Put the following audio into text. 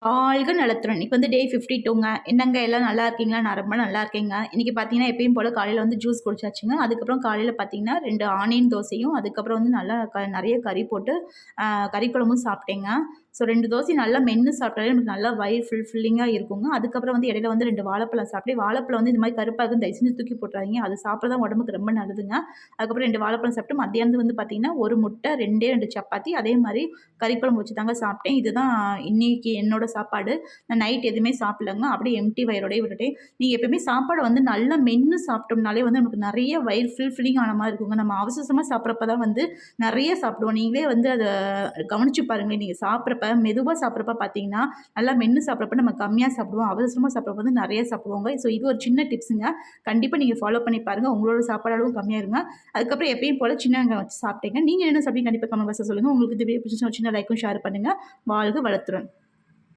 வாழ்க நலத்துடன். இன்னைக்கு வந்து டே 52ங்க. என்னங்க எல்லாம் நல்லா இருக்கீங்களா? நான் ரொம்ப நல்லா இருக்கேங்க. இன்னைக்கு பார்த்தீங்கன்னா, எப்பயும் போல காலையில வந்து ஜூஸ் குடிச்சாச்சுங்க. அதுக்கப்புறம் காலையில பார்த்தீங்கன்னா, 2 ஆனியன் தோசையும், அதுக்கப்புறம் வந்து நல்லா நெறைய கறி போட்டு கறி குழம்பும் சாப்பிட்டேங்க. ஸோ 2 தோசையும் நல்லா மென்னு சாப்பிட்டாலே நமக்கு நல்லா வயிறு ஃபில்லிங்கா இருக்குங்க. அதுக்கப்புறம் வந்து இடையில வந்து 2 வாழைப்பழம் சாப்பிட்டேன். வாழைப்பழம் வந்து இந்த மாரி கருப்பா இருக்கும். தயவு செஞ்சு தூக்கி போட்டுறாதீங்க. அது சாப்பிட்டா தான் உடம்புக்கு ரொம்ப நல்லதுங்க. அதுக்கப்புறம் 2 வாழைப்பழம் சாப்பிட்டு மத்தியானத்துக்கு வந்து பார்த்தீங்கன்னா, 1 முட்டை, 2 சப்பாத்தி, அதே மாரி கறி குழம்பு வச்சு தாங்க சாப்பிட்டேன். இதுதான் இன்னைக்கு என்னோட சாப்பாடு. நான் நைட் எதுவுமே சாப்பிடலங்க. அப்படியே எம்ப்டி வயிறோடயே விட்டுட்டேன். நீங்க எப்பயுமே சாப்பாட வந்து நல்லா மென்னு சாப்பிட்டோம்னாலே வந்து நமக்கு நெறைய வயிறு ஃபில்லிங் ஆன மாரி இருக்குங்க. நம்ம அவசர அவசரமா சாப்பிடுறப்ப தான் வந்து நெறைய சாப்பிடுவோம். நீங்களே வந்து அத கவனிச்சு பாருங்களேன். நீங்க சாப்பிடுறப்ப, மெதுவா சாப்பிடுறப்ப பார்த்தீங்கன்னா, நல்லா மென்னு சாப்பிடுறப்ப நம்ம கம்மியா சாப்பிடுவோம். அவசர அவசரமா சாப்பிடுறப்ப வந்து நெறைய சாப்பிடுவோங்க. ஸோ இது ஒரு சின்ன டிப்ஸுங்க. கண்டிப்பா நீங்க ஃபாலோ பண்ணி பாருங்க. உங்களோட சாப்பாடு அளவும் கம்மியாயிருங்க. அதுக்கப்புறம் எப்பயும் போல சின்ன வெங்காயம் வச்சு சாப்பிட்டேங்க. நீங்க என்ன சாப்பிட்டீங்கன்னு கண்டிப்பா கமெண்ட் பாக்ஸ்ல சொல்லுங்க. உங்களுக்கு இந்த வீடியோ பிடிச்சிருந்துச்சுன்னா ஒரு சின்ன லைக்கும், ஷேர் பண்ணுங்க. வாழ்க வளத்துடன்.